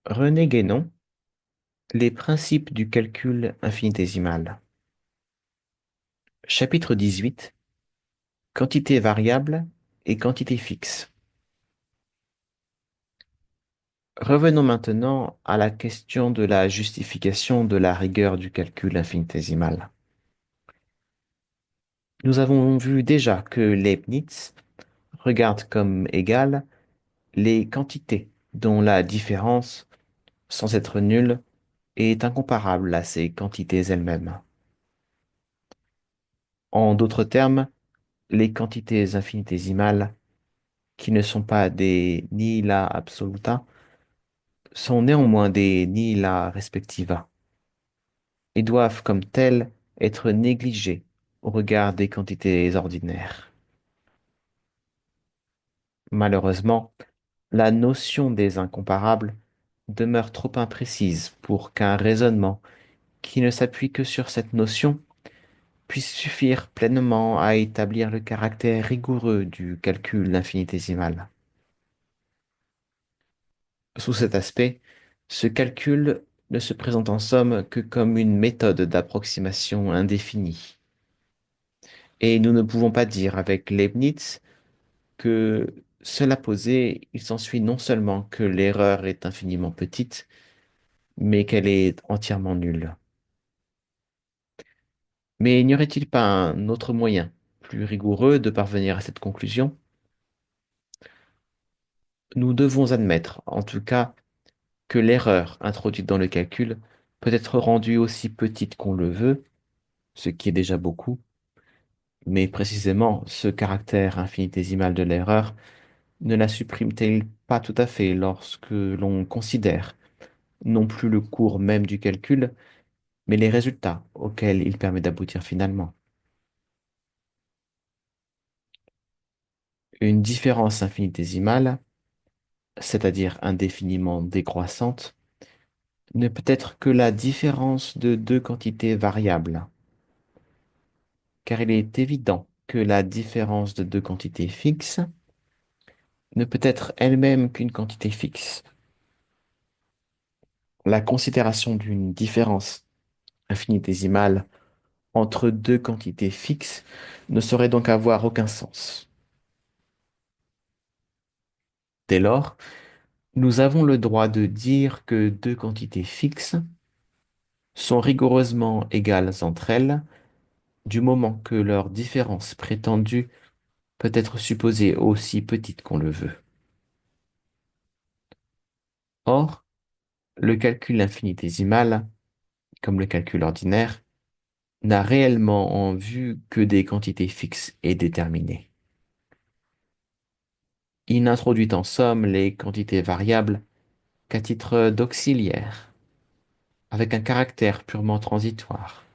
René Guénon, les principes du calcul infinitésimal. Chapitre 18. Quantité variable et quantité fixe. Revenons maintenant à la question de la justification de la rigueur du calcul infinitésimal. Nous avons vu déjà que Leibniz regarde comme égales les quantités dont la différence, sans être nulle, est incomparable à ces quantités elles-mêmes. En d'autres termes, les quantités infinitésimales qui ne sont pas des nihila absoluta, sont néanmoins des nihila respectiva et doivent comme tels être négligés au regard des quantités ordinaires. Malheureusement, la notion des incomparables demeure trop imprécise pour qu'un raisonnement qui ne s'appuie que sur cette notion puisse suffire pleinement à établir le caractère rigoureux du calcul infinitésimal. Sous cet aspect, ce calcul ne se présente en somme que comme une méthode d'approximation indéfinie. Et nous ne pouvons pas dire avec Leibniz que, cela posé, il s'ensuit non seulement que l'erreur est infiniment petite, mais qu'elle est entièrement nulle. Mais n'y aurait-il pas un autre moyen, plus rigoureux, de parvenir à cette conclusion? Nous devons admettre, en tout cas, que l'erreur introduite dans le calcul peut être rendue aussi petite qu'on le veut, ce qui est déjà beaucoup, mais précisément ce caractère infinitésimal de l'erreur ne la supprime-t-il pas tout à fait lorsque l'on considère non plus le cours même du calcul, mais les résultats auxquels il permet d'aboutir finalement. Une différence infinitésimale, c'est-à-dire indéfiniment décroissante, ne peut être que la différence de deux quantités variables, car il est évident que la différence de deux quantités fixes ne peut être elle-même qu'une quantité fixe. La considération d'une différence infinitésimale entre deux quantités fixes ne saurait donc avoir aucun sens. Dès lors, nous avons le droit de dire que deux quantités fixes sont rigoureusement égales entre elles du moment que leur différence prétendue peut être supposée aussi petite qu'on le veut. Or, le calcul infinitésimal, comme le calcul ordinaire, n'a réellement en vue que des quantités fixes et déterminées. Il n'introduit en somme les quantités variables qu'à titre d'auxiliaire, avec un caractère purement transitoire.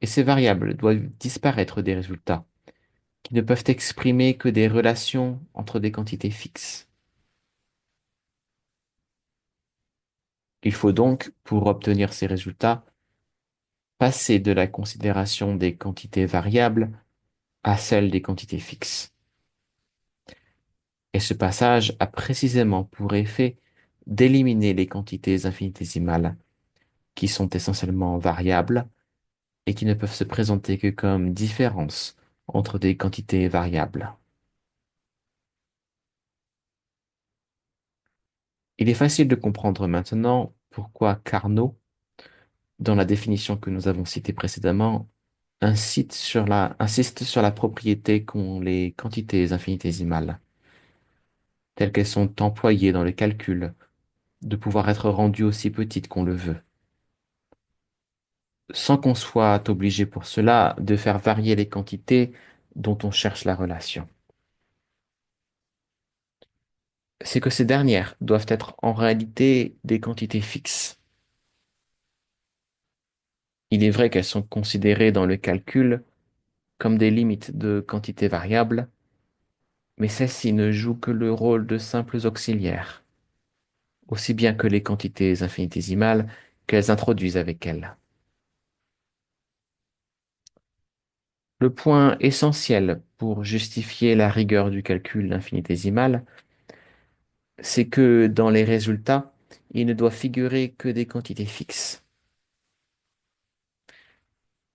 Et ces variables doivent disparaître des résultats, qui ne peuvent exprimer que des relations entre des quantités fixes. Il faut donc, pour obtenir ces résultats, passer de la considération des quantités variables à celle des quantités fixes. Et ce passage a précisément pour effet d'éliminer les quantités infinitésimales, qui sont essentiellement variables et qui ne peuvent se présenter que comme différences entre des quantités variables. Il est facile de comprendre maintenant pourquoi Carnot, dans la définition que nous avons citée précédemment, insiste sur la propriété qu'ont les quantités infinitésimales, telles qu'elles sont employées dans le calcul, de pouvoir être rendues aussi petites qu'on le veut, sans qu'on soit obligé pour cela de faire varier les quantités dont on cherche la relation. C'est que ces dernières doivent être en réalité des quantités fixes. Il est vrai qu'elles sont considérées dans le calcul comme des limites de quantités variables, mais celles-ci ne jouent que le rôle de simples auxiliaires, aussi bien que les quantités infinitésimales qu'elles introduisent avec elles. Le point essentiel pour justifier la rigueur du calcul infinitésimal c'est que dans les résultats, il ne doit figurer que des quantités fixes.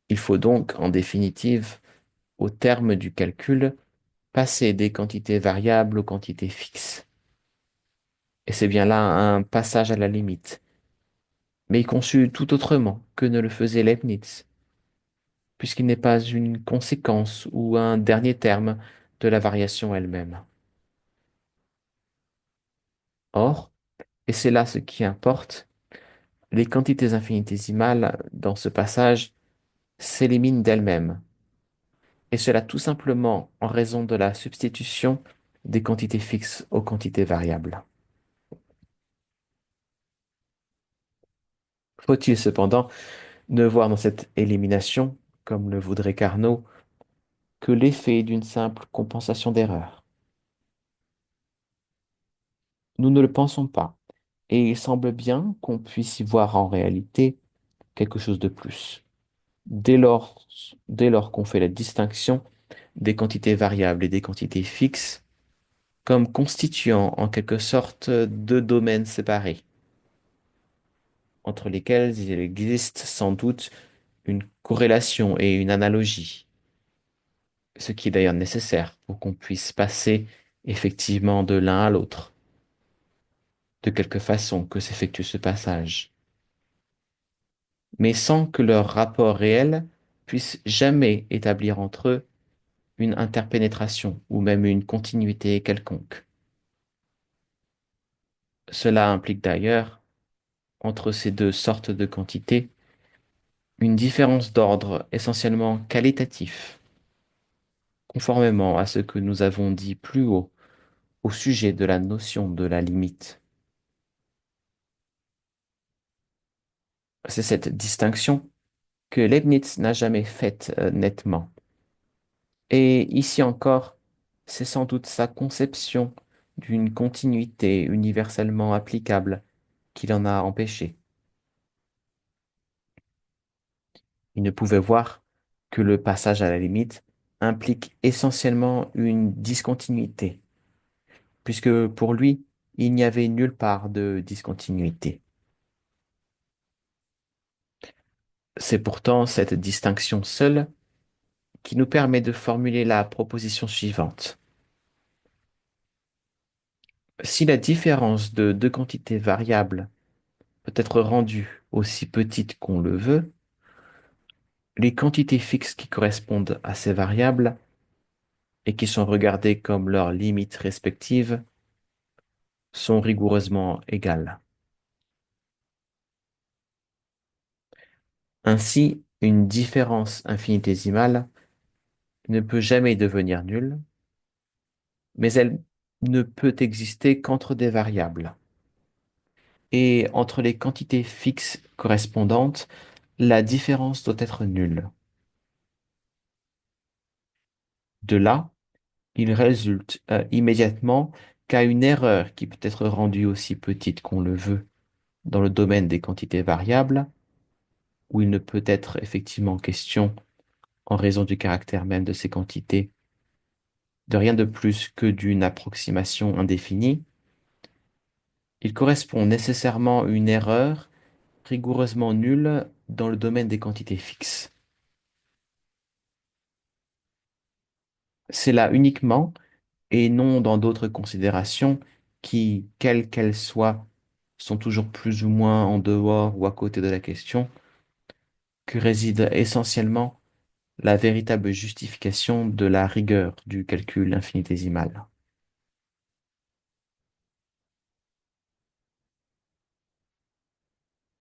Il faut donc, en définitive, au terme du calcul, passer des quantités variables aux quantités fixes. Et c'est bien là un passage à la limite, mais conçu tout autrement que ne le faisait Leibniz, puisqu'il n'est pas une conséquence ou un dernier terme de la variation elle-même. Or, et c'est là ce qui importe, les quantités infinitésimales dans ce passage s'éliminent d'elles-mêmes, et cela tout simplement en raison de la substitution des quantités fixes aux quantités variables. Faut-il cependant ne voir dans cette élimination, comme le voudrait Carnot, que l'effet d'une simple compensation d'erreur? Nous ne le pensons pas, et il semble bien qu'on puisse y voir en réalité quelque chose de plus. Dès lors, dès lors qu'on fait la distinction des quantités variables et des quantités fixes, comme constituant en quelque sorte deux domaines séparés, entre lesquels il existe sans doute une corrélation et une analogie, ce qui est d'ailleurs nécessaire pour qu'on puisse passer effectivement de l'un à l'autre, de quelque façon que s'effectue ce passage, mais sans que leur rapport réel puisse jamais établir entre eux une interpénétration ou même une continuité quelconque. Cela implique d'ailleurs, entre ces deux sortes de quantités, une différence d'ordre essentiellement qualitatif, conformément à ce que nous avons dit plus haut au sujet de la notion de la limite. C'est cette distinction que Leibniz n'a jamais faite nettement. Et ici encore, c'est sans doute sa conception d'une continuité universellement applicable qui l'en a empêché. Il ne pouvait voir que le passage à la limite implique essentiellement une discontinuité, puisque pour lui, il n'y avait nulle part de discontinuité. C'est pourtant cette distinction seule qui nous permet de formuler la proposition suivante. Si la différence de deux quantités variables peut être rendue aussi petite qu'on le veut, les quantités fixes qui correspondent à ces variables et qui sont regardées comme leurs limites respectives sont rigoureusement égales. Ainsi, une différence infinitésimale ne peut jamais devenir nulle, mais elle ne peut exister qu'entre des variables. Et entre les quantités fixes correspondantes, la différence doit être nulle. De là, il résulte immédiatement qu'à une erreur qui peut être rendue aussi petite qu'on le veut dans le domaine des quantités variables, où il ne peut être effectivement question, en raison du caractère même de ces quantités, de rien de plus que d'une approximation indéfinie, il correspond nécessairement à une erreur rigoureusement nulle dans le domaine des quantités fixes. C'est là uniquement, et non dans d'autres considérations qui, quelles qu'elles soient, sont toujours plus ou moins en dehors ou à côté de la question, que réside essentiellement la véritable justification de la rigueur du calcul infinitésimal.